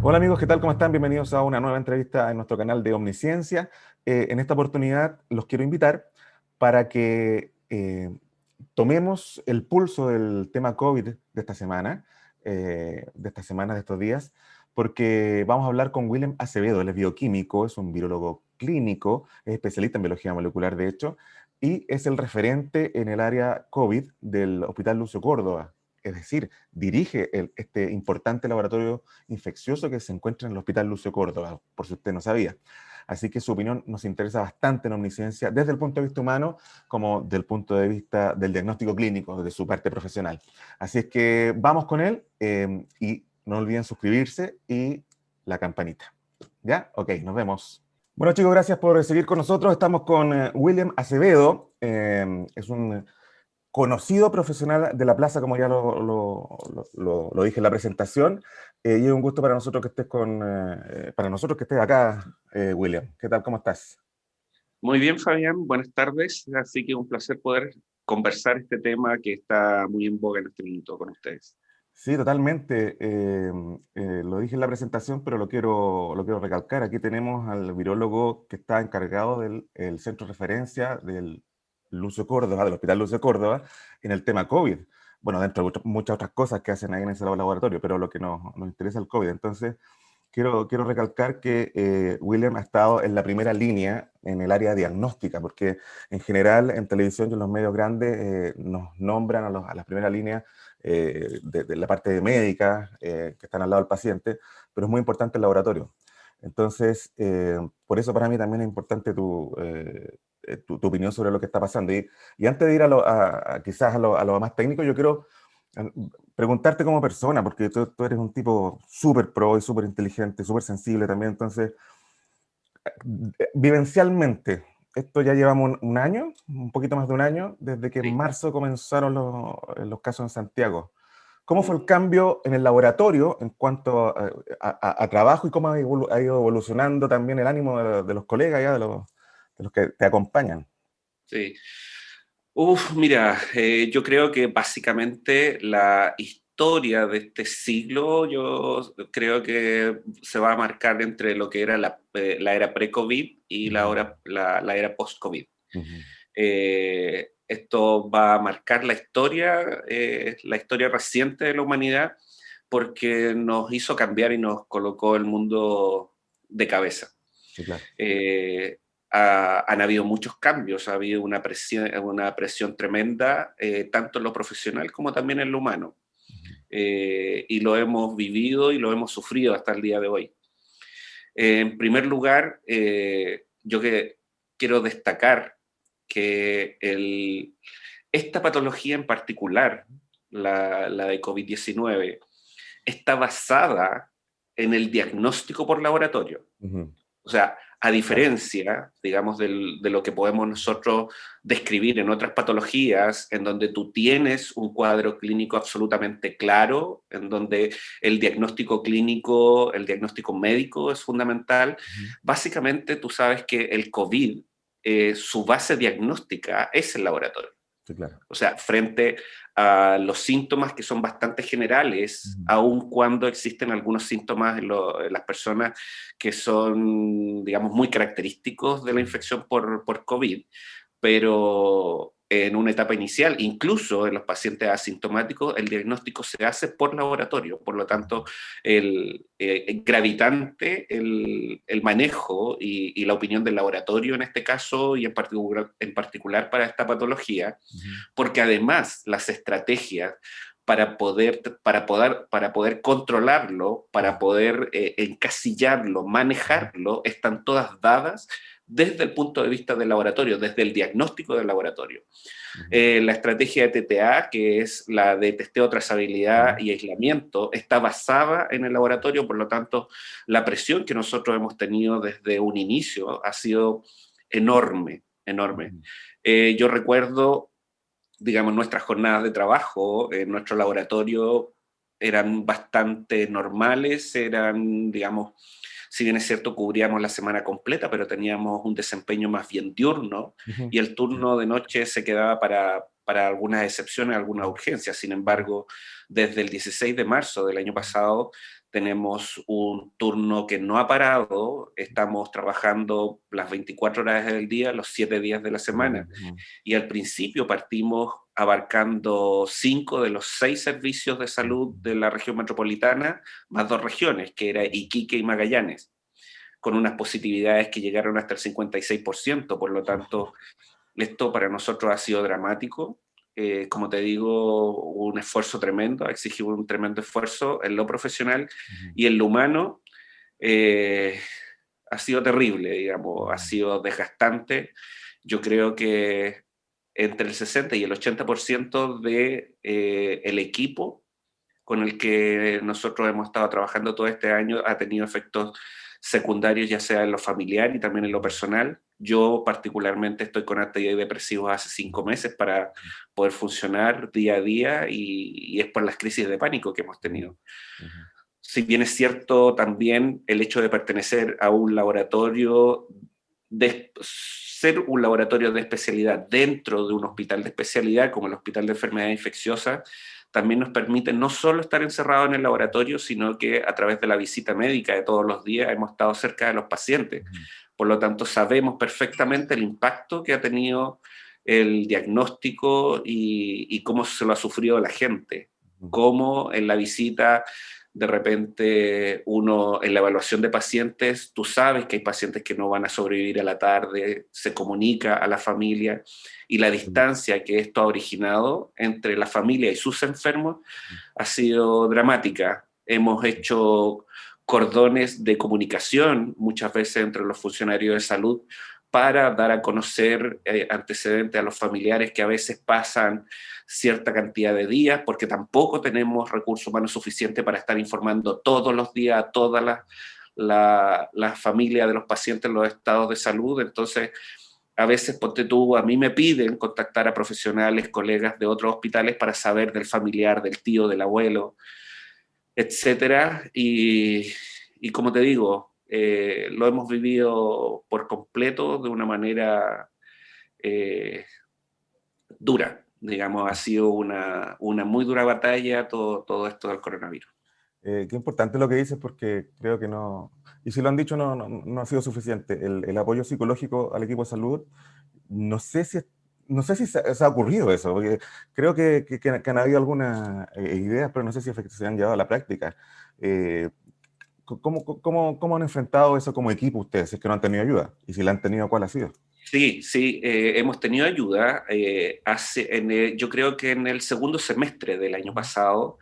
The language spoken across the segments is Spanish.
Hola amigos, ¿qué tal? ¿Cómo están? Bienvenidos a una nueva entrevista en nuestro canal de Omnisciencia. En esta oportunidad los quiero invitar para que tomemos el pulso del tema COVID de esta semana, de estos días, porque vamos a hablar con William Acevedo. Él es bioquímico, es un virólogo clínico, es especialista en biología molecular, de hecho, y es el referente en el área COVID del Hospital Lucio Córdoba. Es decir, dirige este importante laboratorio infeccioso que se encuentra en el Hospital Lucio Córdoba, por si usted no sabía. Así que su opinión nos interesa bastante en Omnisciencia, desde el punto de vista humano, como desde el punto de vista del diagnóstico clínico, de su parte profesional. Así es que vamos con él y no olviden suscribirse y la campanita. ¿Ya? Ok, nos vemos. Bueno chicos, gracias por seguir con nosotros. Estamos con William Acevedo. Es un conocido profesional de la plaza, como ya lo dije en la presentación, y es un gusto para nosotros que estés para nosotros que estés acá, William. ¿Qué tal? ¿Cómo estás? Muy bien, Fabián, buenas tardes. Así que un placer poder conversar este tema que está muy en boga en este minuto con ustedes. Sí, totalmente. Lo dije en la presentación, pero lo quiero recalcar. Aquí tenemos al virólogo que está encargado del el centro de referencia del Lucio Córdoba, del Hospital Lucio Córdoba, en el tema COVID. Bueno, dentro de muchas otras cosas que hacen ahí en ese laboratorio, pero lo que nos interesa es el COVID. Entonces, quiero recalcar que William ha estado en la primera línea en el área diagnóstica, porque en general en televisión y en los medios grandes nos nombran a las primeras líneas de la parte de médica que están al lado del paciente, pero es muy importante el laboratorio. Entonces, por eso para mí también es importante tu opinión sobre lo que está pasando. Y antes de ir quizás a lo más técnico, yo quiero eh, preguntarte como persona, porque tú eres un tipo súper pro y súper inteligente, súper sensible también. Entonces, vivencialmente, esto ya llevamos un año, un poquito más de un año, desde que en Sí. marzo comenzaron los casos en Santiago. ¿Cómo fue el Ujú. cambio en el laboratorio en cuanto a trabajo y cómo ha ido evolucionando también el ánimo de los colegas, ya, de los que te acompañan? Sí. Mira, yo creo que básicamente la historia de este siglo, yo creo que se va a marcar entre lo que era la era pre-COVID y Ujú, la era post-COVID. ujú, Esto va a marcar la historia reciente de la humanidad, porque nos hizo cambiar y nos colocó el mundo de cabeza. sí, claro. Eh, Han habido muchos cambios, ha habido una presión tremenda, tanto en lo profesional como también en lo humano. Ujú, Y lo hemos vivido y lo hemos sufrido hasta el día de hoy. En primer lugar, quiero destacar que esta patología en particular, la de COVID-19, está basada en el diagnóstico por laboratorio. ujú, O sea, a claro. diferencia, digamos, de lo que podemos nosotros describir en otras patologías, en donde tú tienes un cuadro clínico absolutamente claro, en donde el diagnóstico clínico, el diagnóstico médico es fundamental, Ujú, básicamente tú sabes que el COVID, su base diagnóstica es el laboratorio. sí, claro. O sea, frente a los síntomas que son bastante generales, Ujú, aun cuando existen algunos síntomas en las personas que son, digamos, muy característicos de la ujú, infección por COVID, pero en una etapa inicial, incluso en los pacientes asintomáticos, el diagnóstico se hace por laboratorio. Por lo tanto, gravitante el manejo y la opinión del laboratorio en este caso y en particular para esta patología, ujú, porque además las estrategias para poder controlarlo, para poder encasillarlo, ujú, manejarlo, están todas dadas desde el punto de vista del laboratorio, desde el diagnóstico del laboratorio. ujú, La estrategia de TTA, que es la de testeo, trazabilidad ujú, y aislamiento, está basada en el laboratorio, por lo tanto, la presión que nosotros hemos tenido desde un inicio ha sido enorme, enorme. ujú, Yo recuerdo, digamos, nuestras jornadas de trabajo en nuestro laboratorio eran bastante normales, eran, digamos, si bien es cierto, cubríamos la semana completa, pero teníamos un desempeño más bien diurno ujú, y el turno de noche se quedaba para algunas excepciones, algunas urgencias. Sin ujú, embargo, desde el 16 de marzo del año pasado tenemos un turno que no ha parado, estamos trabajando las 24 horas del día, los 7 días de la semana. Y al principio partimos abarcando 5 de los 6 servicios de salud de la región metropolitana, más 2 regiones, que era Iquique y Magallanes, con unas positividades que llegaron hasta el 56%. Por lo tanto, esto para nosotros ha sido dramático. Como te digo, un esfuerzo tremendo, ha exigido un tremendo esfuerzo en lo profesional y en lo humano. Ha sido terrible, digamos, ha sido desgastante. Yo creo que entre el 60 y el 80% de el equipo con el que nosotros hemos estado trabajando todo este año ha tenido efectos secundarios, ya sea en lo familiar y también en lo personal. Yo particularmente estoy con antidepresivos hace 5 meses para poder funcionar día a día y es por las crisis de pánico que hemos tenido. Si bien es cierto también el hecho de pertenecer a un laboratorio, de ser un laboratorio de especialidad dentro de un hospital de especialidad como el Hospital de Enfermedades Infecciosas, también nos permite no solo estar encerrados en el laboratorio, sino que a través de la visita médica de todos los días hemos estado cerca de los pacientes. Por lo tanto, sabemos perfectamente el impacto que ha tenido el diagnóstico y cómo se lo ha sufrido la gente. Cómo en la visita, de repente, uno en la evaluación de pacientes, tú sabes que hay pacientes que no van a sobrevivir a la tarde, se comunica a la familia, y la distancia que esto ha originado entre la familia y sus enfermos ha sido dramática. Hemos hecho cordones de comunicación muchas veces entre los funcionarios de salud para dar a conocer antecedentes a los familiares que a veces pasan cierta cantidad de días, porque tampoco tenemos recursos humanos suficientes para estar informando todos los días a todas las familias de los pacientes en los estados de salud. Entonces, a veces, ponte tú, a mí me piden contactar a profesionales, colegas de otros hospitales para saber del familiar, del tío, del abuelo, etcétera. Y como te digo, lo hemos vivido por completo de una manera dura. Digamos, ha sido una muy dura batalla todo esto del coronavirus. Qué importante lo que dices porque creo que no, y si lo han dicho, no ha sido suficiente. El apoyo psicológico al equipo de salud, no sé si, se ha ocurrido eso, porque creo que han habido algunas ideas, pero no sé si se han llevado a la práctica. Eh, ¿Cómo han enfrentado eso como equipo ustedes, si es que no han tenido ayuda? Y si la han tenido, ¿cuál ha sido? Sí, sí, hemos tenido ayuda. Yo creo que en el segundo semestre del año pasado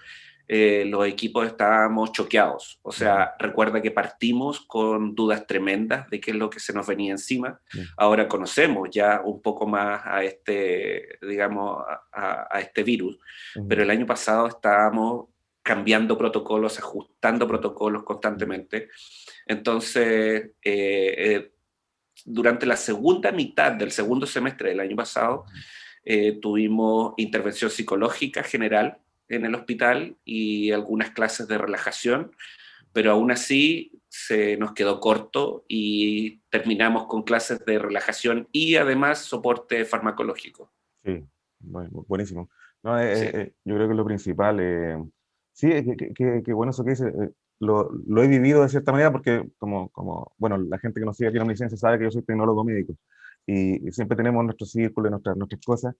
los equipos estábamos choqueados. O sea, recuerda que partimos con dudas tremendas de qué es lo que se nos venía encima. Ahora conocemos ya un poco más a este, digamos, a este virus, pero el año pasado estábamos cambiando protocolos, ajustando protocolos constantemente. Entonces, durante la segunda mitad del segundo semestre del año pasado, tuvimos intervención psicológica general en el hospital y algunas clases de relajación, pero aún así se nos quedó corto y terminamos con clases de relajación y además soporte farmacológico. Sí, bueno, buenísimo. No, Sí. yo creo que lo principal, sí, que bueno eso que dice, lo he vivido de cierta manera porque bueno, la gente que nos sigue aquí en la licencia sabe que yo soy tecnólogo médico y siempre tenemos nuestro círculo, nuestras cosas,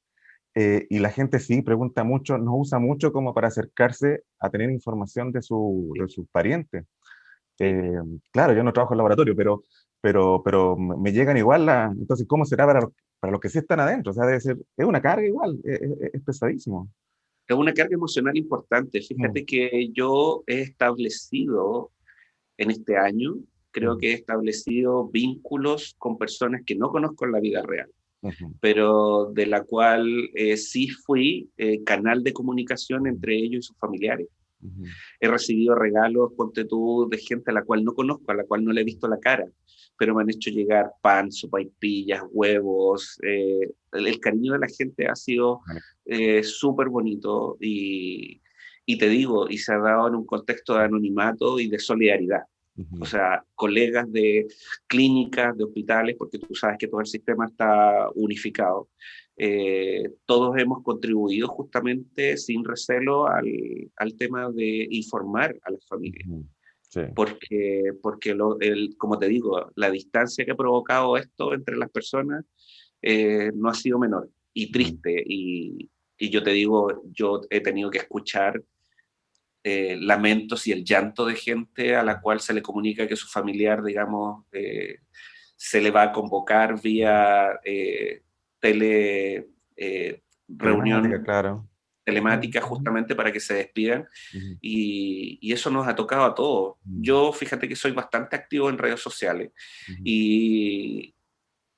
y la gente sí pregunta mucho, nos usa mucho como para acercarse a tener información de sus parientes. Eh, claro, yo no trabajo en laboratorio, pero me llegan igual entonces, ¿cómo será para los que sí están adentro? O sea, debe ser, es una carga igual, es pesadísimo. Es una carga emocional importante. Mm, Fíjate que yo he establecido en este año, creo mm, que he establecido vínculos con personas que no conozco en la vida real, ujú, pero de la cual sí fui canal de comunicación entre ellos y sus familiares. ujú, He recibido regalos, ponte tú, de gente a la cual no conozco, a la cual no le he visto la cara, pero me han hecho llegar pan, sopaipillas, huevos. El cariño de la gente ha sido vale, súper bonito y te digo, y se ha dado en un contexto de anonimato y de solidaridad. O ujú, sea, colegas de clínicas, de hospitales, porque tú sabes que todo el sistema está unificado. Todos hemos contribuido justamente sin recelo al tema de informar a las familias. ujú. Sí. Porque como te digo, la distancia que ha provocado esto entre las personas no ha sido menor y triste. Y yo te digo, yo he tenido que escuchar lamentos y el llanto de gente a la cual se le comunica que su familiar, digamos, se le va a convocar vía tele, Telemática, reunión claro. telemática justamente para que se despidan. Ujú. Y eso nos ha tocado a todos. Ujú. Yo, fíjate que soy bastante activo en redes sociales Ujú. y,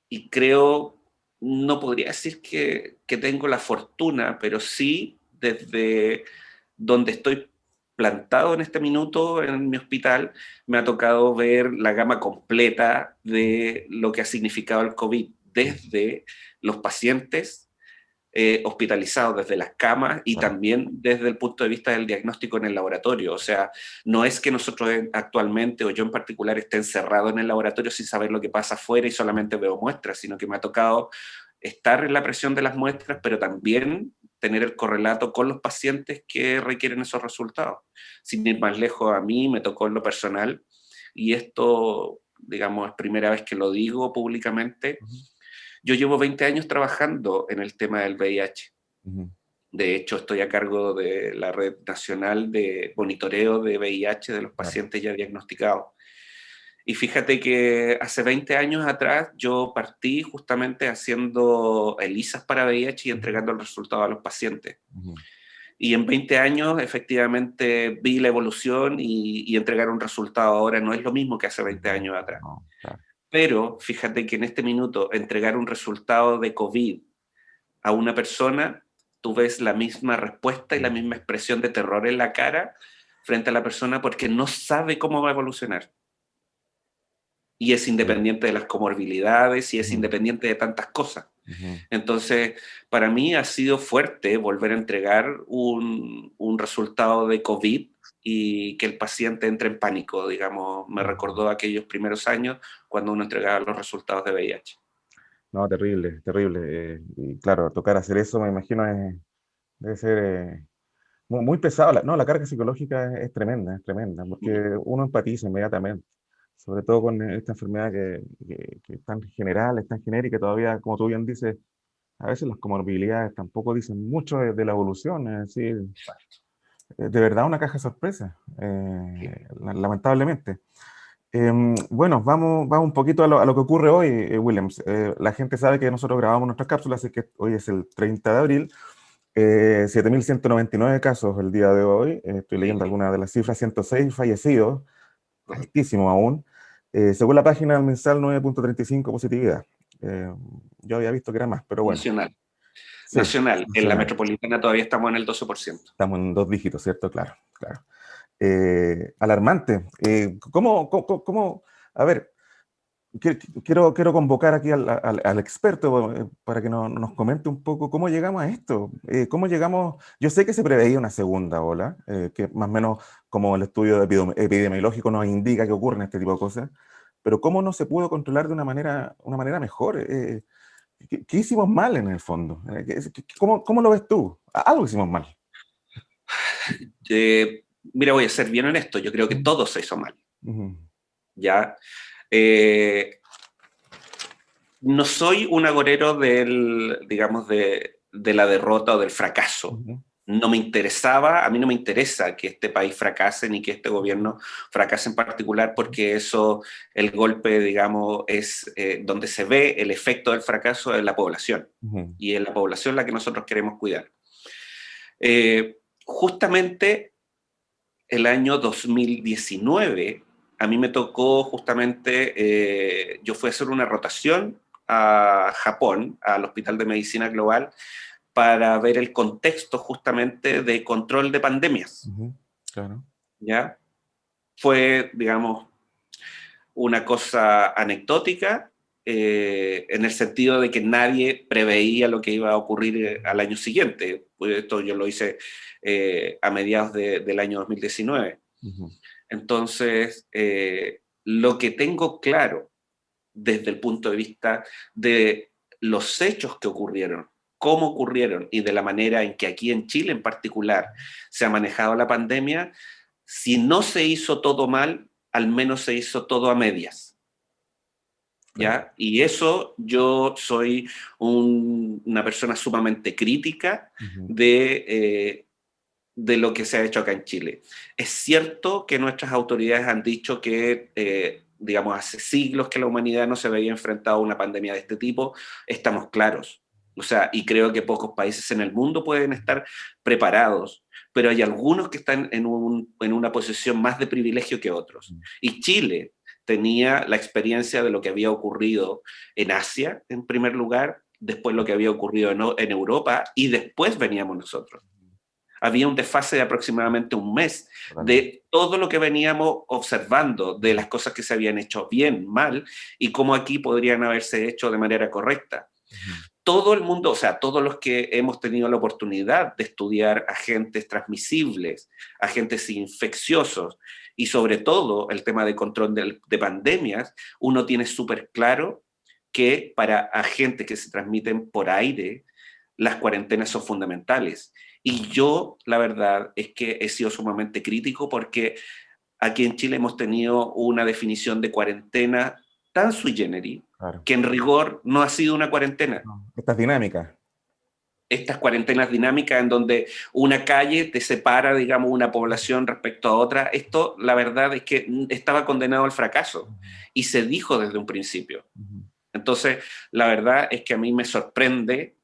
y creo, no podría decir que tengo la fortuna, pero sí desde donde estoy plantado en este minuto en mi hospital, me ha tocado ver la gama completa de lo que ha significado el COVID, desde los pacientes hospitalizados, desde las camas y Claro. también desde el punto de vista del diagnóstico en el laboratorio. O sea, no es que nosotros actualmente, o yo en particular, esté encerrado en el laboratorio sin saber lo que pasa afuera y solamente veo muestras, sino que me ha tocado estar en la presión de las muestras, pero también tener el correlato con los pacientes que requieren esos resultados. Sin ir más lejos, a mí me tocó en lo personal, y esto, digamos, es primera vez que lo digo públicamente. Ujú. Yo llevo 20 años trabajando en el tema del VIH. Ujú. De hecho, estoy a cargo de la Red Nacional de Monitoreo de VIH de los Claro. pacientes ya diagnosticados. Y fíjate que hace 20 años atrás yo partí justamente haciendo ELISAs para VIH y Ujú. entregando el resultado a los pacientes. Ujú. Y en 20 años efectivamente vi la evolución y entregar un resultado ahora no es lo mismo que hace 20 Ujú. años atrás. No, claro. Pero fíjate que en este minuto entregar un resultado de COVID a una persona, tú ves la misma respuesta y la misma expresión de terror en la cara frente a la persona porque no sabe cómo va a evolucionar. Y es Sí. independiente de las comorbilidades y es Ujú. independiente de tantas cosas. Ujú. Entonces, para mí ha sido fuerte volver a entregar un resultado de COVID y que el paciente entre en pánico, digamos, me Ujú. recordó aquellos primeros años cuando uno entregaba los resultados de VIH. No, terrible, terrible. Y claro, tocar hacer eso, me imagino, debe ser muy pesado. No, la carga psicológica es tremenda, porque uno empatiza inmediatamente, sobre todo con esta enfermedad que es tan general, es tan genérica, todavía, como tú bien dices, a veces las comorbilidades tampoco dicen mucho de la evolución, es decir, de verdad una caja de sorpresa, lamentablemente. Bueno, vamos un poquito a lo que ocurre hoy, Williams. La gente sabe que nosotros grabamos nuestras cápsulas, así que hoy es el 30 de abril. 7.199 casos el día de hoy. Estoy leyendo algunas de las cifras, 106 fallecidos, altísimo aún. Según la página del mensal, 9.35 positividad. Eh, yo había visto que era más, pero bueno, Nacional. sí, Nacional. En la nacional. metropolitana todavía estamos en el 12%. Estamos en dos dígitos, ¿cierto? Claro, claro. Alarmante. A ver, quiero convocar aquí al experto para que nos comente un poco cómo llegamos a esto. ¿Cómo llegamos? Yo sé que se preveía una segunda ola, que más o menos como el estudio epidemiológico nos indica que ocurren este tipo de cosas, pero ¿cómo no se pudo controlar de una manera mejor? ¿Qué hicimos mal en el fondo? ¿Cómo lo ves tú? Algo hicimos mal. Mira, voy a ser bien honesto, yo creo que todo se hizo mal, Ujú. ¿ya? Eh, no soy un agorero digamos, de la derrota o del fracaso. Ujú. No me interesaba, a mí no me interesa que este país fracase ni que este gobierno fracase en particular, porque eso, el golpe, digamos, es donde se ve el efecto del fracaso en la población. Ujú. Y es la población la que nosotros queremos cuidar. Justamente el año 2019, a mí me tocó justamente, yo fui a hacer una rotación a Japón, al Hospital de Medicina Global, para ver el contexto justamente de control de pandemias, Ujú. Claro. ¿ya? Fue, digamos, una cosa anecdótica, en el sentido de que nadie preveía lo que iba a ocurrir al año siguiente. Pues esto yo lo hice a mediados del año 2019. Ujú. Entonces, lo que tengo claro desde el punto de vista de los hechos que ocurrieron, cómo ocurrieron y de la manera en que aquí en Chile en particular se ha manejado la pandemia, si no se hizo todo mal, al menos se hizo todo a medias. Claro. ¿Ya? Y eso, yo soy una persona sumamente crítica Ujú. de lo que se ha hecho acá en Chile. Es cierto que nuestras autoridades han dicho que, digamos, hace siglos que la humanidad no se veía enfrentada a una pandemia de este tipo, estamos claros. O sea, y creo que pocos países en el mundo pueden estar preparados, pero hay algunos que están en una posición más de privilegio que otros. Y Chile tenía la experiencia de lo que había ocurrido en Asia, en primer lugar, después lo que había ocurrido en Europa, y después veníamos nosotros. Había un desfase de aproximadamente un mes Totalmente. de todo lo que veníamos observando, de las cosas que se habían hecho bien, mal, y cómo aquí podrían haberse hecho de manera correcta. Ujú. Todo el mundo, o sea, todos los que hemos tenido la oportunidad de estudiar agentes transmisibles, agentes infecciosos, y sobre todo el tema de control de pandemias, uno tiene súper claro que para agentes que se transmiten por aire, las cuarentenas son fundamentales. Y yo, la verdad, es que he sido sumamente crítico porque aquí en Chile hemos tenido una definición de cuarentena tan sui generis Claro. que en rigor no ha sido una cuarentena. No. Estas dinámicas. Estas cuarentenas dinámicas en donde una calle te separa, digamos, una población respecto a otra, esto la verdad es que estaba condenado al fracaso Ujú. y se dijo desde un principio. Ujú. Entonces, la verdad es que a mí me sorprende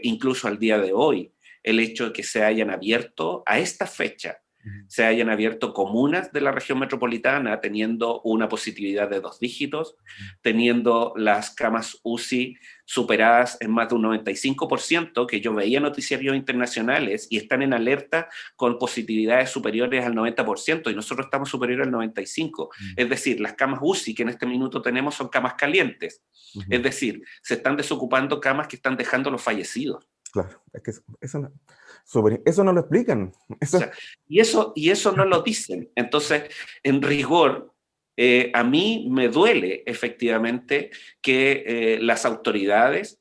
incluso al día de hoy, el hecho de que se hayan abierto a esta fecha, Ujú. se hayan abierto comunas de la región metropolitana teniendo una positividad de 2 dígitos, teniendo las camas UCI superadas en más de un 95%, que yo veía noticiarios internacionales y están en alerta con positividades superiores al 90%, y nosotros estamos superiores al 95%. Es decir, las camas UCI que en este minuto tenemos son camas calientes. Ujú. Es decir, se están desocupando camas que están dejando los fallecidos. Claro, es que eso no, eso no lo explican. O sea, y eso no lo dicen. Entonces, en rigor, a mí me duele efectivamente que las autoridades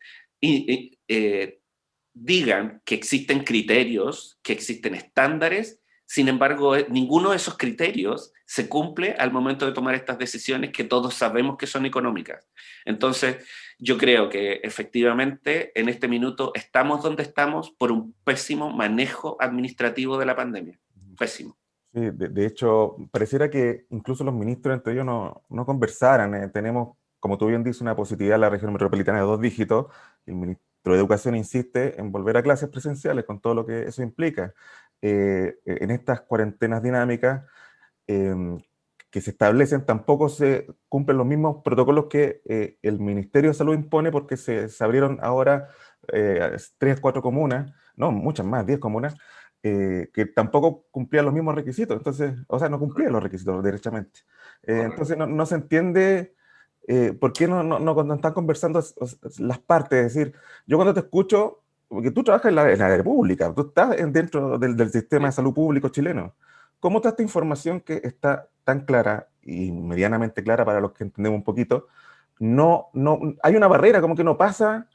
digan que existen criterios, que existen estándares, sin embargo, ninguno de esos criterios se cumple al momento de tomar estas decisiones que todos sabemos que son económicas. Entonces, yo creo que efectivamente en este minuto estamos donde estamos por un pésimo manejo administrativo de la pandemia. Pésimo. Sí, de hecho, pareciera que incluso los ministros entre ellos no conversaran. Tenemos, como tú bien dices, una positividad en la región metropolitana de 2 dígitos. El ministro de Educación insiste en volver a clases presenciales con todo lo que eso implica. En estas cuarentenas dinámicas eh, que se establecen, tampoco se cumplen los mismos protocolos que el Ministerio de Salud impone porque se abrieron ahora 3, 4 comunas, no, muchas más, 10 comunas que tampoco cumplían los mismos requisitos, entonces, o sea, no cumplían los requisitos derechamente. Correcto. Entonces, no se entiende por qué cuando están conversando las partes, es decir, yo cuando te escucho, porque tú trabajas en la área pública, tú estás dentro del sistema de Sí. salud público chileno. ¿Cómo está esta información que está tan clara y medianamente clara para los que entendemos un poquito? Hay una barrera, como que no pasa,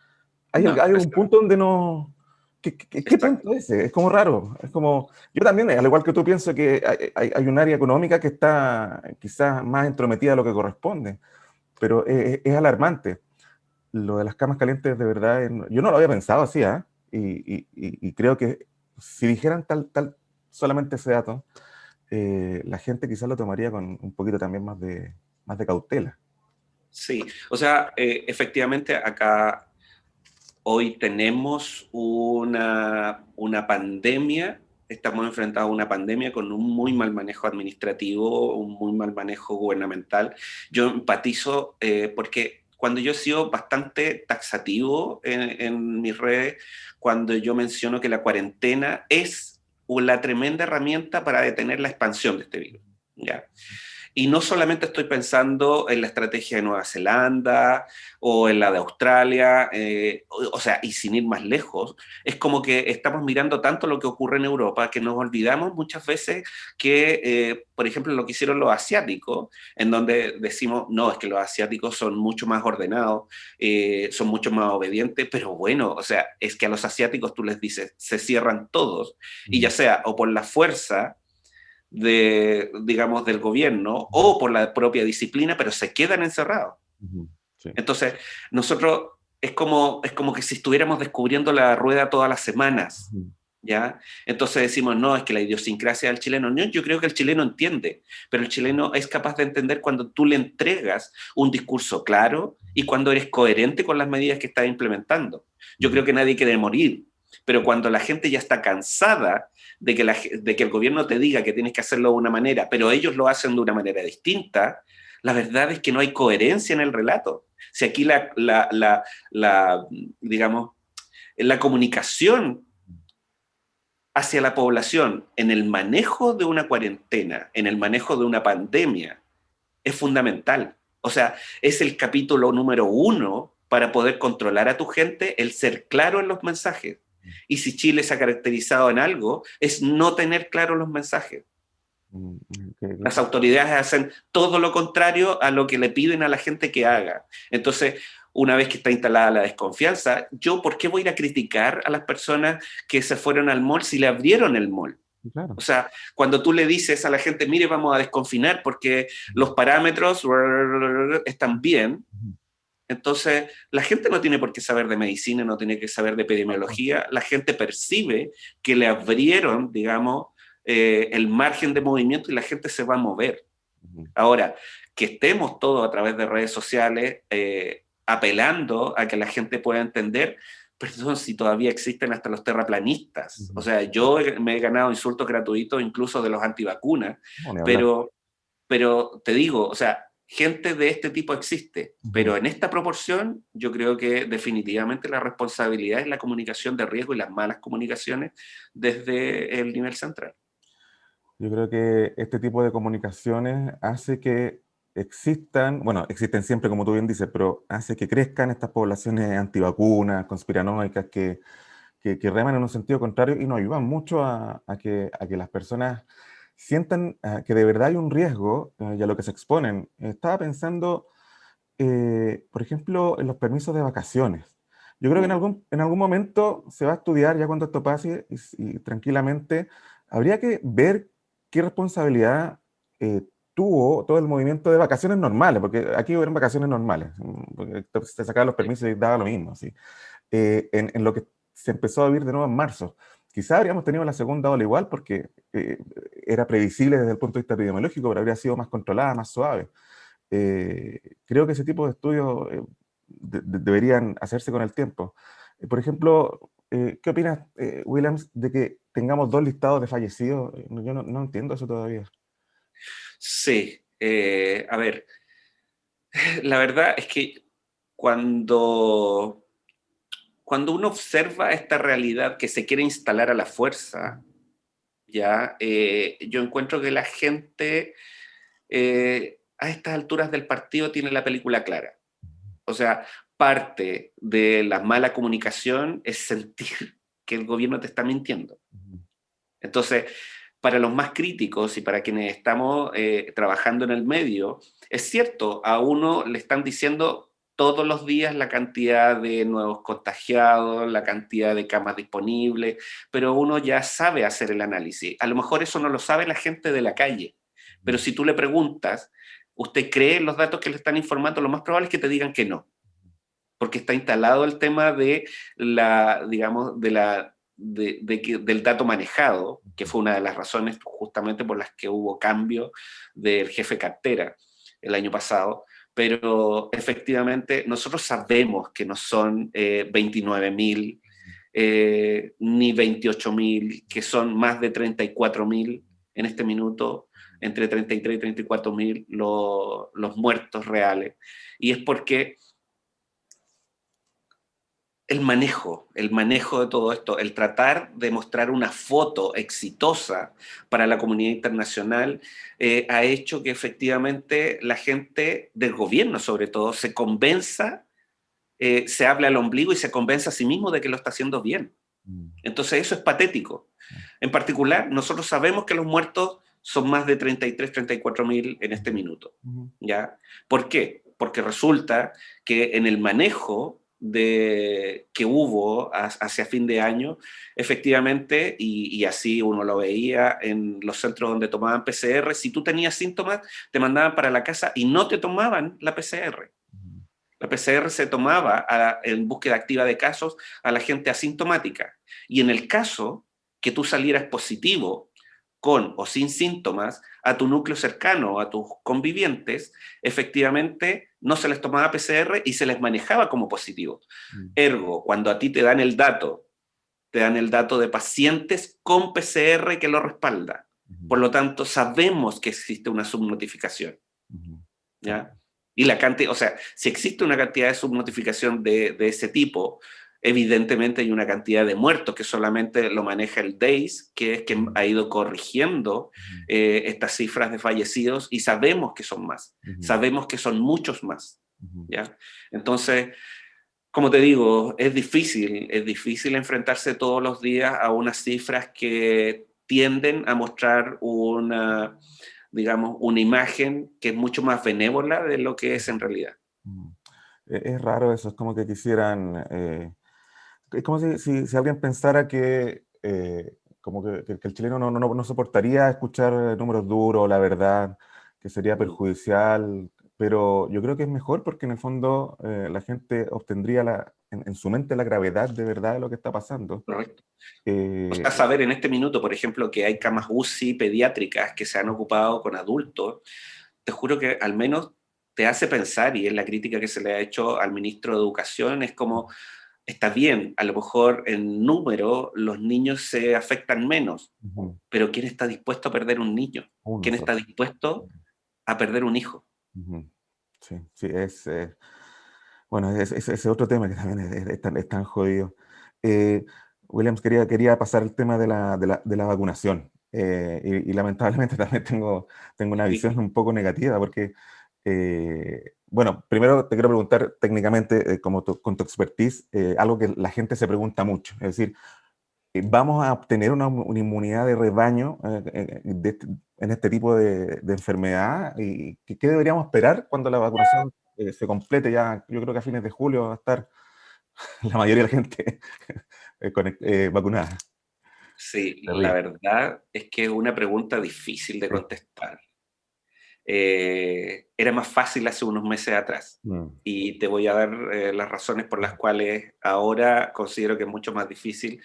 hay No, un punto donde no. ¿Qué exacto. punto es ese? Es como raro. Es como, yo también, al igual que tú, pienso que hay un área económica que está quizás más entrometida de lo que corresponde, pero es alarmante. Lo de las camas calientes, de verdad, yo no lo había pensado así, ¿ah? Y creo que si dijeran solamente ese dato, la gente quizás lo tomaría con un poquito también más de cautela. Sí, o sea, efectivamente acá hoy tenemos una pandemia, estamos enfrentados a una pandemia con un muy mal manejo administrativo, un muy mal manejo gubernamental. Yo empatizo porque cuando yo he sido bastante taxativo en mis redes, cuando yo menciono que la cuarentena es la tremenda herramienta para detener la expansión de este virus. ¿Ya? Y no solamente estoy pensando en la estrategia de Nueva Zelanda o en la de Australia, o sea, y sin ir más lejos, es como que estamos mirando tanto lo que ocurre en Europa que nos olvidamos muchas veces que, por ejemplo, lo que hicieron los asiáticos, en donde decimos, no, es que los asiáticos son mucho más ordenados, son mucho más obedientes, pero bueno, o sea, es que a los asiáticos tú les dices, se cierran todos, y ya sea o por la fuerza, digamos, del gobierno o por la propia disciplina, pero se quedan encerrados. Sí. Entonces, nosotros es como que si estuviéramos descubriendo la rueda todas las semanas, ¿ya? Entonces decimos, no, es que la idiosincrasia del chileno, no, yo creo que el chileno entiende, pero el chileno es capaz de entender cuando tú le entregas un discurso claro y cuando eres coherente con las medidas que estás implementando. Yo creo que nadie quiere morir, pero cuando la gente ya está cansada de que el gobierno te diga que tienes que hacerlo de una manera, pero ellos lo hacen de una manera distinta, la verdad es que no hay coherencia en el relato. Si aquí digamos, la comunicación hacia la población en el manejo de una cuarentena, en el manejo de una pandemia, es fundamental. O sea, es el capítulo número 1 para poder controlar a tu gente, el ser claro en los mensajes. Y si Chile se ha caracterizado en algo, es no tener claros los mensajes. Las autoridades hacen todo lo contrario a lo que le piden a la gente que haga. Entonces, una vez que está instalada la desconfianza, ¿yo por qué voy a ir a criticar a las personas que se fueron al mall si le abrieron el mall? Claro. O sea, cuando tú le dices a la gente, mire, vamos a desconfinar porque los parámetros están bien, entonces la gente no tiene por qué saber de medicina, no tiene que saber de epidemiología, la gente percibe que le abrieron, digamos, el margen de movimiento y la gente se va a mover. Ahora, que estemos todos a través de redes sociales apelando a que la gente pueda entender, perdón, si todavía existen hasta los terraplanistas. O sea, yo me he ganado insultos gratuitos incluso de los antivacunas, No, ni hablar. pero te digo, o sea, gente de este tipo existe, pero en esta proporción yo creo que definitivamente la responsabilidad es la comunicación de riesgo y las malas comunicaciones desde el nivel central. Yo creo que este tipo de comunicaciones hace que existan, bueno, existen siempre, como tú bien dices, pero hace que crezcan estas poblaciones antivacunas, conspiranoicas, que reman en un sentido contrario y nos ayudan mucho a que las personas sientan que de verdad hay un riesgo y a lo que se exponen. Estaba pensando, por ejemplo, en los permisos de vacaciones. Yo creo que en algún momento se va a estudiar, ya cuando esto pase, y tranquilamente, habría que ver qué responsabilidad tuvo todo el movimiento de vacaciones normales, porque aquí hubieron vacaciones normales, porque te sacaban los permisos y daba lo mismo, ¿sí? En lo que se empezó a vivir de nuevo en marzo. Quizá habríamos tenido la segunda ola igual, porque era previsible desde el punto de vista epidemiológico, pero habría sido más controlada, más suave. Creo que ese tipo de estudios deberían hacerse con el tiempo. Por ejemplo, ¿qué opinas, Williams, de que tengamos 2 listados de fallecidos? Yo no entiendo eso todavía. Sí, a ver, la verdad es que cuando, cuando uno observa esta realidad que se quiere instalar a la fuerza, ya, yo encuentro que la gente a estas alturas del partido tiene la película clara. O sea, parte de la mala comunicación es sentir que el gobierno te está mintiendo. Entonces, para los más críticos y para quienes estamos trabajando en el medio, es cierto, a uno le están diciendo todos los días la cantidad de nuevos contagiados, la cantidad de camas disponibles, pero uno ya sabe hacer el análisis. A lo mejor eso no lo sabe la gente de la calle, pero si tú le preguntas, ¿usted cree en los datos que le están informando? Lo más probable es que te digan que no, porque está instalado el tema de la, digamos, del dato manejado, que fue una de las razones justamente por las que hubo cambio del jefe cartera el año pasado, pero efectivamente nosotros sabemos que no son 29.000 ni 28.000, que son más de 34.000 en este minuto, entre 33 y 34.000 los muertos reales. Y es porque el manejo de todo esto, el tratar de mostrar una foto exitosa para la comunidad internacional, ha hecho que efectivamente la gente del gobierno, sobre todo, se convenza, se hable al ombligo y se convenza a sí mismo de que lo está haciendo bien. Entonces eso es patético. En particular, nosotros sabemos que los muertos son más de 33, 34.000 en este minuto. ¿Ya? ¿Por qué? Porque resulta que en el manejo que hubo hacia fin de año, efectivamente, y así uno lo veía en los centros donde tomaban PCR, si tú tenías síntomas, te mandaban para la casa y no te tomaban la PCR. La PCR se tomaba en búsqueda activa de casos a la gente asintomática. Y en el caso que tú salieras positivo con o sin síntomas a tu núcleo cercano, a tus convivientes, efectivamente no se les tomaba PCR y se les manejaba como positivo. Ergo, cuando a ti te dan el dato de pacientes con PCR que lo respalda. Por lo tanto, sabemos que existe una subnotificación. ¿Ya? Y la cantidad, o sea, si existe una cantidad de subnotificación de ese tipo, evidentemente hay una cantidad de muertos que solamente lo maneja el DEIS, que es quien ha ido corrigiendo estas cifras de fallecidos, y sabemos que son más, sabemos que son muchos más. ¿Ya? Entonces, como te digo, es difícil enfrentarse todos los días a unas cifras que tienden a mostrar una, digamos, una imagen que es mucho más benévola de lo que es en realidad. Es raro eso, es como que quisieran, es como si alguien pensara que, como que el chileno no soportaría escuchar números duros, la verdad, que sería perjudicial, pero yo creo que es mejor porque en el fondo la gente obtendría en su mente la gravedad de verdad de lo que está pasando. Correcto. O sea, saber en este minuto, por ejemplo, que hay camas UCI pediátricas que se han ocupado con adultos, te juro que al menos te hace pensar, y es la crítica que se le ha hecho al ministro de Educación, es como, está bien, a lo mejor en número los niños se afectan menos, pero ¿quién está dispuesto a perder un niño? Uno ¿Quién solo. está dispuesto a perder un hijo? Sí, sí, bueno, ese otro tema que también es tan jodido. Eh, Williams, quería pasar el tema de la vacunación. Y lamentablemente también tengo una visión un poco negativa porque, bueno, primero te quiero preguntar técnicamente, con tu expertise, algo que la gente se pregunta mucho. Es decir, ¿vamos a obtener una inmunidad de rebaño en este tipo de enfermedad? ¿Y qué deberíamos esperar cuando la vacunación se complete? Ya, yo creo que a fines de julio va a estar la mayoría de la gente vacunada. Sí, la Terrible. verdad es que es una pregunta difícil de Sí. contestar. Era más fácil hace unos meses atrás. Mm, Y te voy a dar las razones por las cuales ahora considero que es mucho más difícil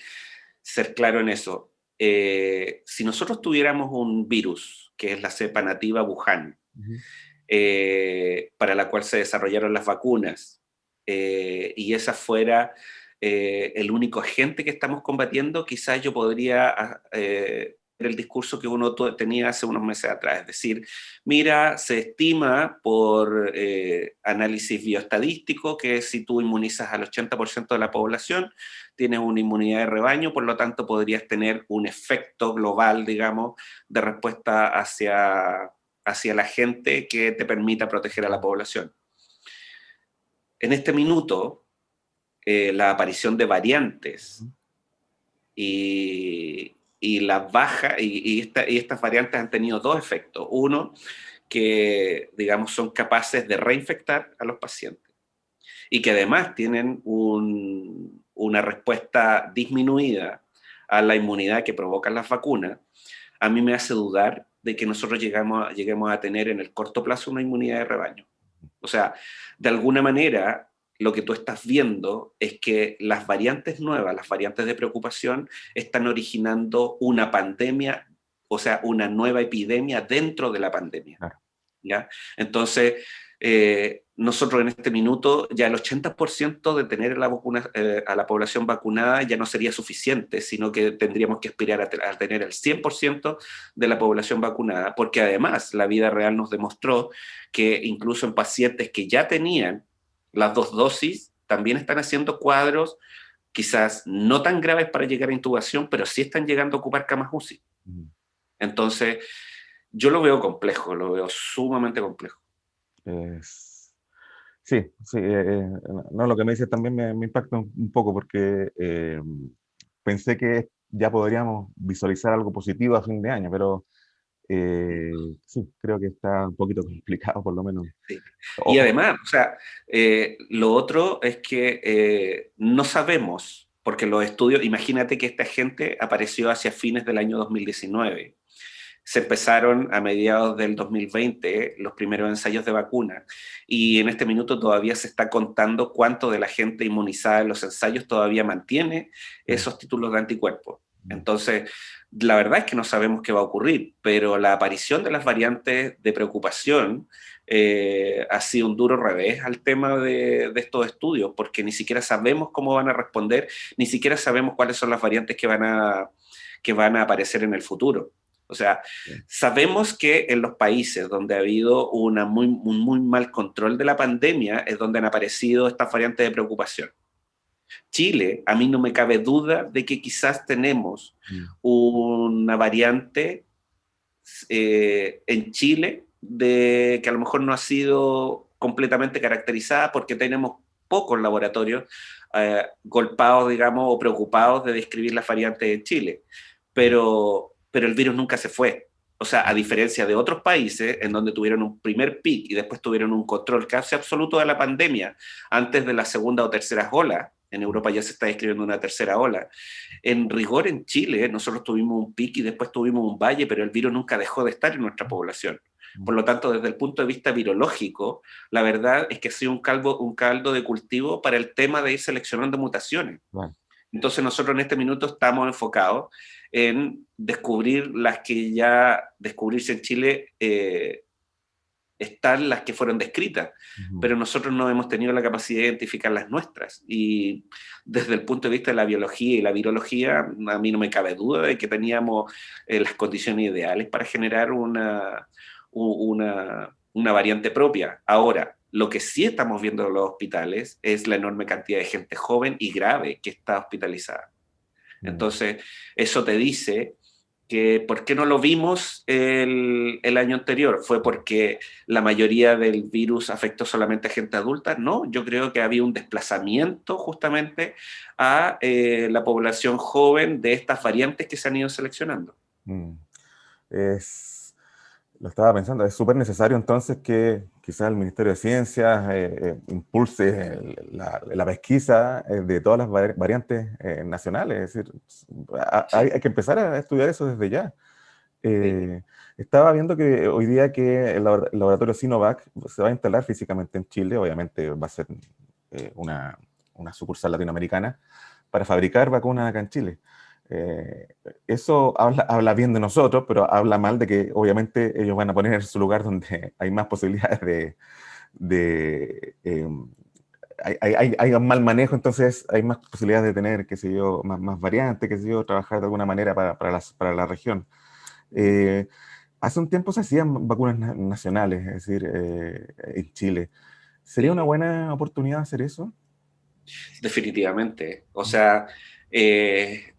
ser claro en eso. Si nosotros tuviéramos un virus, que es la cepa nativa Wuhan, ujú, para la cual se desarrollaron las vacunas, y esa fuera el único agente que estamos combatiendo, quizás yo podría el discurso que uno tenía hace unos meses atrás. Es decir, mira, se estima por análisis bioestadístico que si tú inmunizas al 80% de la población, tienes una inmunidad de rebaño, por lo tanto podrías tener un efecto global, digamos, de respuesta hacia la gente que te permita proteger a la población. En este minuto, la aparición de variantes ujú, y la baja, y estas variantes han tenido dos efectos. Uno, que, digamos, son capaces de reinfectar a los pacientes y que además tienen una respuesta disminuida a la inmunidad que provocan las vacunas, a mí me hace dudar de que nosotros lleguemos a tener en el corto plazo una inmunidad de rebaño. O sea, de alguna manera, lo que tú estás viendo es que las variantes nuevas, las variantes de preocupación, están originando una pandemia, o sea, una nueva epidemia dentro de la pandemia. claro. ¿Ya? Entonces, nosotros en este minuto ya el 80% de tener a la población vacunada ya no sería suficiente, sino que tendríamos que aspirar a tener el 100% de la población vacunada, porque además la vida real nos demostró que incluso en pacientes que ya tenían las dos dosis, también están haciendo cuadros quizás no tan graves para llegar a intubación, pero sí están llegando a ocupar camas UCI. Ujú. Entonces, yo lo veo complejo, lo veo sumamente complejo. Es- sí, sí, no, lo que me dices también me impacta un poco porque pensé que ya podríamos visualizar algo positivo a fin de año, pero Sí, creo que está un poquito complicado, por lo menos. Sí. Y O- además, o sea, lo otro es que no sabemos, porque los estudios, imagínate que esta gente apareció hacia fines del año 2019. Se empezaron a mediados del 2020 los primeros ensayos de vacuna y en este minuto todavía se está contando cuánto de la gente inmunizada en los ensayos todavía mantiene sí. esos títulos de anticuerpos. Entonces, la verdad es que no sabemos qué va a ocurrir, pero la aparición de las variantes de preocupación ha sido un duro revés al tema de estos estudios, porque ni siquiera sabemos cómo van a responder, ni siquiera sabemos cuáles son las variantes que van a aparecer en el futuro. O sea, sabemos que en los países donde ha habido un muy mal control de la pandemia es donde han aparecido estas variantes de preocupación. Chile, a mí no me cabe duda de que quizás tenemos Mm. una variante en Chile de que a lo mejor no ha sido completamente caracterizada porque tenemos pocos laboratorios golpados, digamos, o preocupados de describir las variantes en Chile. Pero el virus nunca se fue. O sea, a diferencia de otros países en donde tuvieron un primer pic y después tuvieron un control casi absoluto de la pandemia antes de la segunda o tercera ola, en Europa ya se está describiendo una tercera ola, en rigor en Chile nosotros tuvimos un pic y después tuvimos un valle, pero el virus nunca dejó de estar en nuestra población. Por lo tanto, desde el punto de vista virológico, la verdad es que ha sido un caldo de cultivo para el tema de ir seleccionando mutaciones. Bueno, Entonces nosotros en este minuto estamos enfocados en descubrir las que ya descubrirse en Chile están las que fueron descritas, ujú. pero nosotros no hemos tenido la capacidad de identificar las nuestras. Y desde el punto de vista de la biología y la virología, a mí no me cabe duda de que teníamos las condiciones ideales para generar una variante propia. Ahora, lo que sí estamos viendo en los hospitales es la enorme cantidad de gente joven y grave que está hospitalizada. Mm. Entonces, eso te dice que ¿por qué no lo vimos el año anterior? ¿Fue porque la mayoría del virus afectó solamente a gente adulta? No, yo creo que había un desplazamiento justamente a la población joven de estas variantes que se han ido seleccionando. Mm. Es, lo estaba pensando, es súper necesario entonces que quizás el Ministerio de Ciencias impulse la pesquisa de todas las variantes nacionales. Es decir, Sí, hay que empezar a estudiar eso desde ya. sí, Eh, Estaba viendo que hoy día que el laboratorio Sinovac se va a instalar físicamente en Chile, obviamente va a ser una sucursal latinoamericana, para fabricar vacunas acá en Chile. Eh, Eso habla bien de nosotros, pero habla mal de que obviamente ellos van a poner en su lugar donde hay más posibilidades de hay un mal manejo, entonces hay más posibilidades de tener, qué sé yo, más variantes, qué sé yo, trabajar de alguna manera para la región. Eh, Hace un tiempo se hacían vacunas nacionales, es decir, en Chile. ¿Sería una sí, buena oportunidad hacer eso? definitivamente. O sea, eh,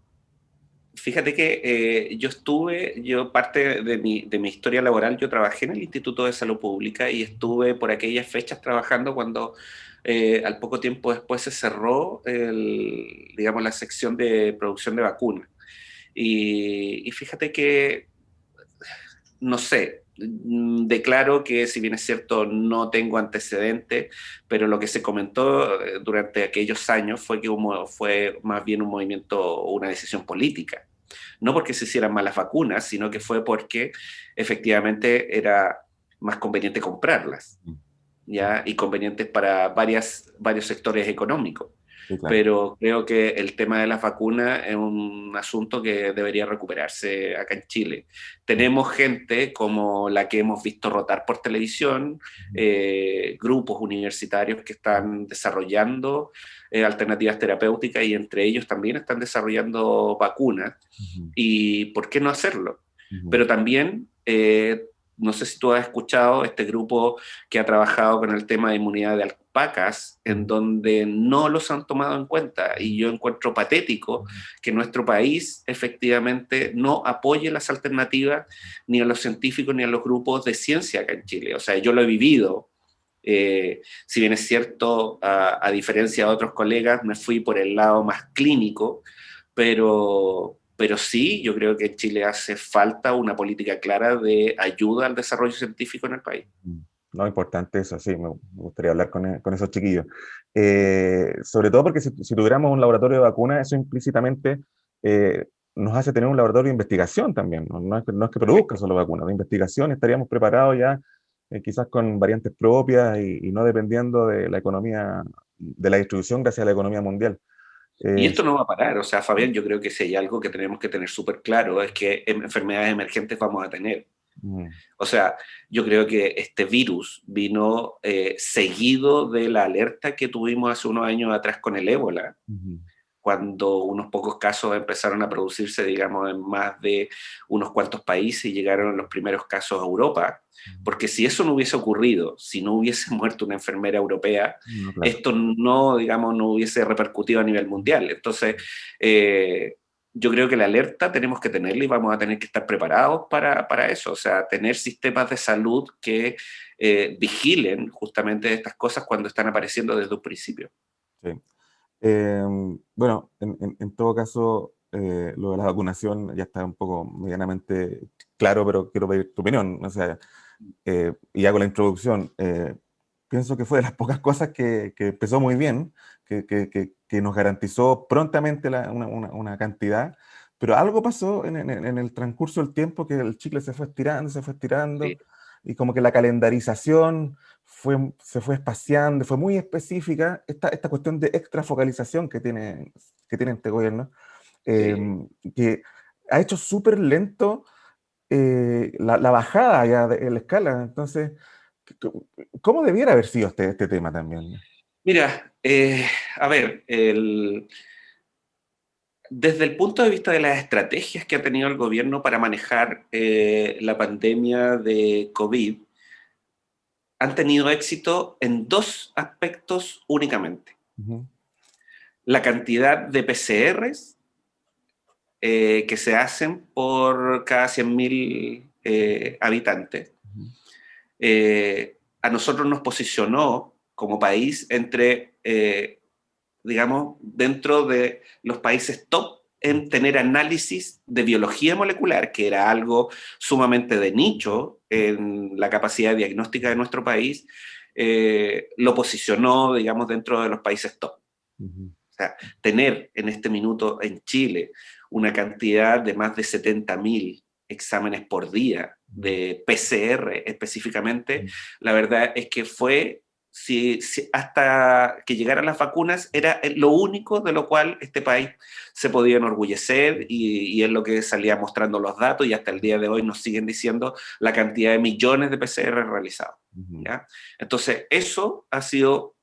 fíjate que yo parte de mi historia laboral, yo trabajé en el Instituto de Salud Pública y estuve por aquellas fechas trabajando cuando al poco tiempo después se cerró digamos, la sección de producción de vacunas. Y fíjate que no sé, declaro que si bien es cierto no tengo antecedentes, pero lo que se comentó durante aquellos años fue que fue más bien un movimiento, una decisión política. No porque se hicieran malas vacunas, sino que fue porque efectivamente era más conveniente comprarlas, Mm. Mm. ¿ya? Y convenientes para varios sectores económicos. Sí, claro. Pero creo que el tema de las vacunas es un asunto que debería recuperarse acá en Chile. Mm. Tenemos gente como la que hemos visto rotar por televisión, grupos universitarios que están desarrollando alternativas terapéuticas y entre ellos también están desarrollando vacunas. Ujú. ¿Y por qué no hacerlo? Ujú. Pero también, no sé si tú has escuchado este grupo que ha trabajado con el tema de inmunidad de alpacas, en Ujú. donde no los han tomado en cuenta. Y yo encuentro patético Ujú. que nuestro país efectivamente no apoye las alternativas ni a los científicos ni a los grupos de ciencia acá en Chile. O sea, yo lo he vivido. Si bien es cierto, a diferencia de otros colegas, me fui por el lado más clínico, pero pero sí, yo creo que en Chile hace falta una política clara de ayuda al desarrollo científico en el país. No, importante eso, sí, me gustaría hablar con esos chiquillos. Sobre todo porque si tuviéramos un laboratorio de vacunas, eso implícitamente nos hace tener un laboratorio de investigación también, ¿no? No es que produzca Correcto. solo vacunas, de investigación estaríamos preparados ya, quizás con variantes propias y no dependiendo de la economía, de la distribución gracias a la economía mundial. Y Eh, esto no va a parar, o sea, Fabián, yo creo que si hay algo que tenemos que tener súper claro es que enfermedades emergentes vamos a tener. mm, O sea, yo creo que este virus vino seguido de la alerta que tuvimos hace unos años atrás con el ébola, ujú, cuando unos pocos casos empezaron a producirse, digamos, en más de unos cuantos países y llegaron los primeros casos a Europa. Porque si eso no hubiese ocurrido, si no hubiese muerto una enfermera europea, no, claro. esto no, digamos, no hubiese repercutido a nivel mundial. Entonces, yo creo que la alerta tenemos que tenerla y vamos a tener que estar preparados para eso. O sea, tener sistemas de salud que vigilen justamente estas cosas cuando están apareciendo desde un principio. Sí. Bueno, en todo caso, lo de la vacunación ya está un poco medianamente claro, pero quiero pedir tu opinión. O sea, y hago la introducción. Pienso que fue de las pocas cosas que empezó muy bien, que nos garantizó prontamente una cantidad, pero algo pasó en el transcurso del tiempo que el chicle se fue estirando, Sí. y como que la calendarización se fue espaciando, fue muy específica, esta cuestión de extrafocalización que tiene este gobierno, eh, Sí. que ha hecho súper lento la bajada ya de la escala. Entonces, ¿cómo debiera haber sido este tema también? Mira, a ver, desde el punto de vista de las estrategias que ha tenido el gobierno para manejar la pandemia de COVID, han tenido éxito en dos aspectos únicamente. Ujú, La cantidad de PCRs que se hacen por cada 100.000 habitantes. ujú, A nosotros nos posicionó como país entre digamos, dentro de los países top en tener análisis de biología molecular, que era algo sumamente de nicho en la capacidad diagnóstica de nuestro país, lo posicionó, digamos, dentro de los países top. ujú, O sea, tener en este minuto en Chile una cantidad de más de 70.000 exámenes por día de PCR específicamente, ujú, la verdad es que fue, si hasta que llegaran las vacunas, era lo único de lo cual este país se podía enorgullecer y es lo que salía mostrando los datos y hasta el día de hoy nos siguen diciendo la cantidad de millones de PCR realizados. ujú, ¿Ya? Entonces, eso ha sido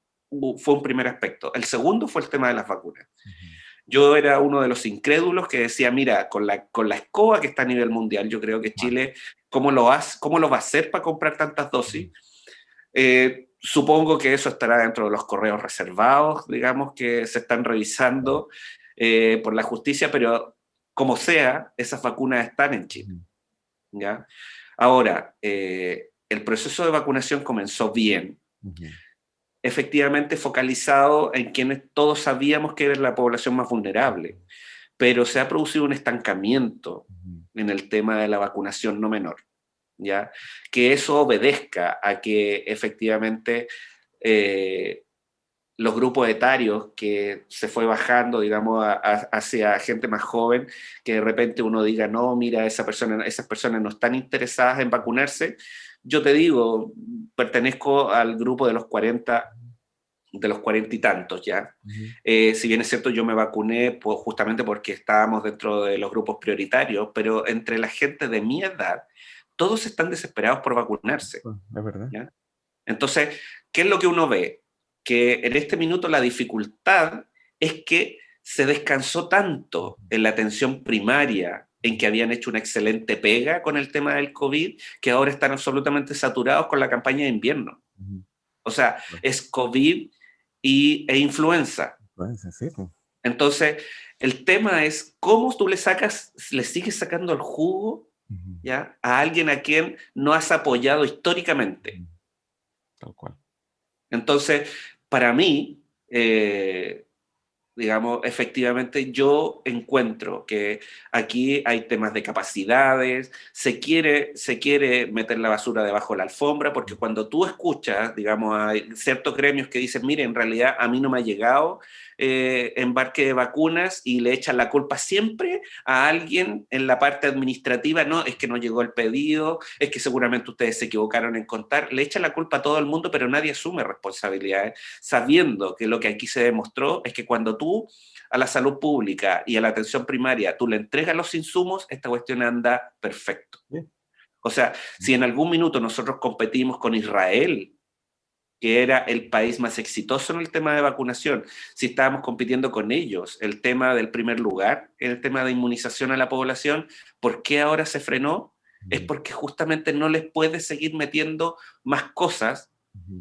fue un primer aspecto. El segundo fue el tema de las vacunas. ujú, Yo era uno de los incrédulos que decía, mira, con la escoba que está a nivel mundial, yo creo que ah, Chile, cómo lo va a hacer para comprar tantas ujú, dosis? Supongo que eso estará dentro de los correos reservados, digamos, que se están claro, revisando por la justicia, pero como sea, esas vacunas están en Chile. ujú, ¿Ya? Ahora, el proceso de vacunación comenzó bien, ujú, efectivamente focalizado en quienes todos sabíamos que era la población más vulnerable, pero se ha producido un estancamiento ujú, en el tema de la vacunación no menor, ¿ya? Que eso obedezca a que efectivamente eh, los grupos etarios que se fue bajando, digamos, hacia gente más joven, que de repente uno diga, no, mira, esas personas no están interesadas en vacunarse. Yo te digo, pertenezco al grupo de los 40 y tantos ya. ujú, Si bien es cierto, yo me vacuné pues, justamente porque estábamos dentro de los grupos prioritarios, pero entre la gente de mi edad, todos están desesperados por vacunarse. ah, es verdad. ¿Ya? Entonces, ¿qué es lo que uno ve? Que en este minuto la dificultad es que se descansó tanto en la atención primaria, en que habían hecho una excelente pega con el tema del COVID, que ahora están absolutamente saturados con la campaña de invierno. Ujú, O sea, claro. es COVID e influenza. Influenza, sí, pues. Entonces, el tema es cómo tú le sigues sacando el jugo, Ujú, ¿ya? A alguien a quien no has apoyado históricamente. ujú, tal cual. Entonces, para mí, eh, digamos, efectivamente yo encuentro que aquí hay temas de capacidades, se quiere meter la basura debajo de la alfombra, porque cuando tú escuchas, digamos, hay ciertos gremios que dicen, mire, en realidad a mí no me ha llegado embarque de vacunas, y le echan la culpa siempre a alguien en la parte administrativa, no, es que no llegó el pedido, es que seguramente ustedes se equivocaron en contar, le echan la culpa a todo el mundo, pero nadie asume responsabilidades, sabiendo que lo que aquí se demostró es que cuando tú a la salud pública y a la atención primaria tú le entregas los insumos, esta cuestión anda perfecto. Sí. O sea, si en algún minuto nosotros competimos con Israel, que era el país más exitoso en el tema de vacunación, si estábamos compitiendo con ellos, el tema del primer lugar, el tema de inmunización a la población, ¿por qué ahora se frenó? Es porque justamente no les puede seguir metiendo más cosas,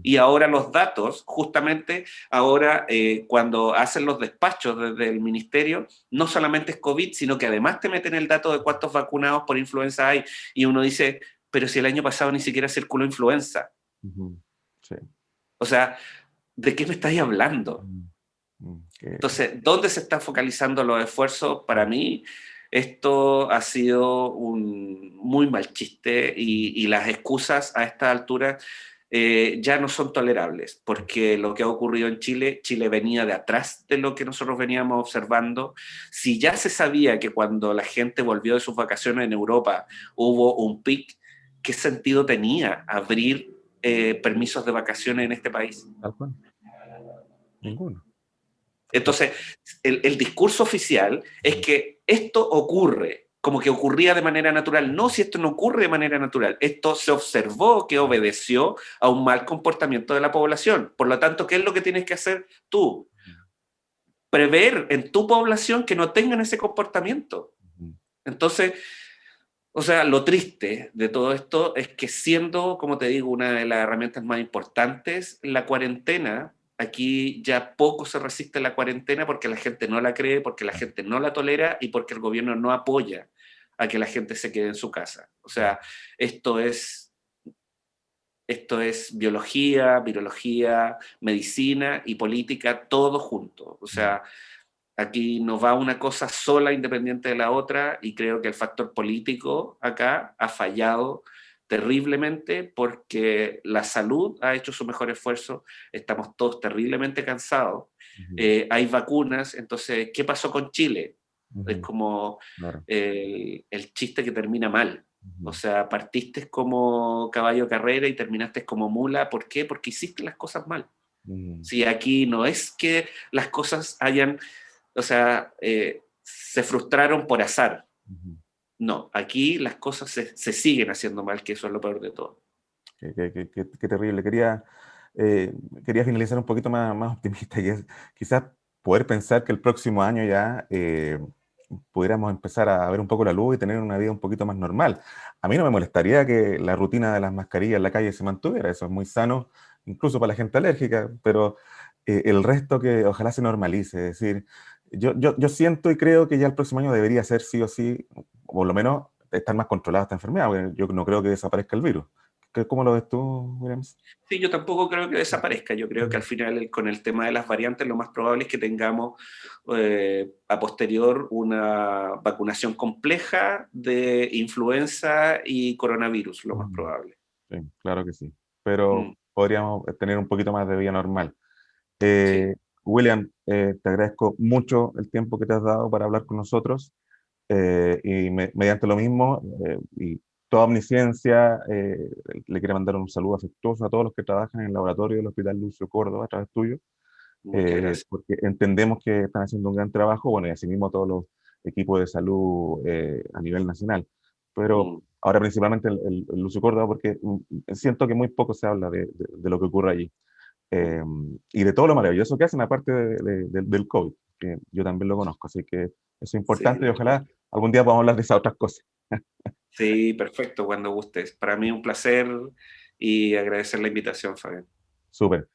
y ahora los datos, justamente ahora cuando hacen los despachos desde el ministerio, no solamente es COVID, sino que además te meten el dato de cuántos vacunados por influenza hay, y uno dice, pero si el año pasado ni siquiera circuló influenza. Sí. O sea, ¿de qué me estáis hablando? Entonces, ¿dónde se están focalizando los esfuerzos? Para mí, esto ha sido un muy mal chiste, y las excusas a esta altura ya no son tolerables, porque lo que ha ocurrido en Chile, Chile venía de atrás de lo que nosotros veníamos observando. Si ya se sabía que cuando la gente volvió de sus vacaciones en Europa hubo un pic, ¿qué sentido tenía abrir permisos de vacaciones en este país? Tal cual. Ninguno. Entonces, el discurso oficial es que esto ocurre, como que ocurría de manera natural. No, si esto no ocurre de manera natural, esto se observó que obedeció a un mal comportamiento de la población. Por lo tanto, ¿qué es lo que tienes que hacer tú? Prever en tu población que no tengan ese comportamiento. Entonces, o sea, lo triste de todo esto es que, siendo, como te digo, una de las herramientas más importantes, la cuarentena, aquí ya poco se resiste a la cuarentena, porque la gente no la cree, porque la gente no la tolera, y porque el gobierno no apoya a que la gente se quede en su casa. O sea, esto es, esto es biología, virología, medicina y política, todo junto. O sea, aquí no va una cosa sola independiente de la otra, y creo que el factor político acá ha fallado terriblemente, porque la salud ha hecho su mejor esfuerzo, estamos todos terriblemente cansados, hay vacunas, entonces, ¿qué pasó con Chile? Es como Claro. el chiste que termina mal. O sea, partiste como caballo de carrera y terminaste como mula. ¿Por qué? Porque hiciste las cosas mal. Si aquí no es que las cosas hayan, o sea, se frustraron por azar. No, aquí las cosas se siguen haciendo mal, que eso es lo peor de todo. Qué terrible. Quería finalizar un poquito más optimista, y es quizás poder pensar que el próximo año ya pudiéramos empezar a ver un poco la luz y tener una vida un poquito más normal. A mí no me molestaría que la rutina de las mascarillas en la calle se mantuviera, eso es muy sano, incluso para la gente alérgica, pero el resto que ojalá se normalice. Es decir, yo siento y creo que ya el próximo año debería ser sí o sí, o por lo menos estar más controlada esta enfermedad, porque yo no creo que desaparezca el virus. ¿Cómo lo ves tú, Williams? Sí, yo tampoco creo que desaparezca. Yo creo que al final, con el tema de las variantes, lo más probable es que tengamos a posterior una vacunación compleja de influenza y coronavirus, lo más probable. Sí, claro que sí. Pero podríamos tener un poquito más de vida normal. Sí. William, te agradezco mucho el tiempo que te has dado para hablar con nosotros, y mediante lo mismo, y toda Omnisciencia le quiere mandar un saludo afectuoso a todos los que trabajan en el laboratorio del Hospital Lucio Córdoba a través tuyo, Muchas gracias. porque entendemos que están haciendo un gran trabajo, bueno, y asimismo todos los equipos de salud a nivel nacional. Pero ahora principalmente el Lucio Córdoba, porque siento que muy poco se habla de lo que ocurre allí. Y de todo lo maravilloso que hacen, aparte del COVID, que yo también lo conozco, así que eso es importante, y Sí, ojalá algún día podamos hablar de esas otras cosas. sí, perfecto, cuando gustes. Para mí un placer, y agradecer la invitación, Fabián. Súper.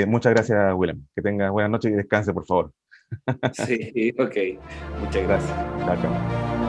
Muchas gracias, William. Que tengas buenas noches y descanse, por favor. Sí, ok. Muchas gracias. Chao, chao.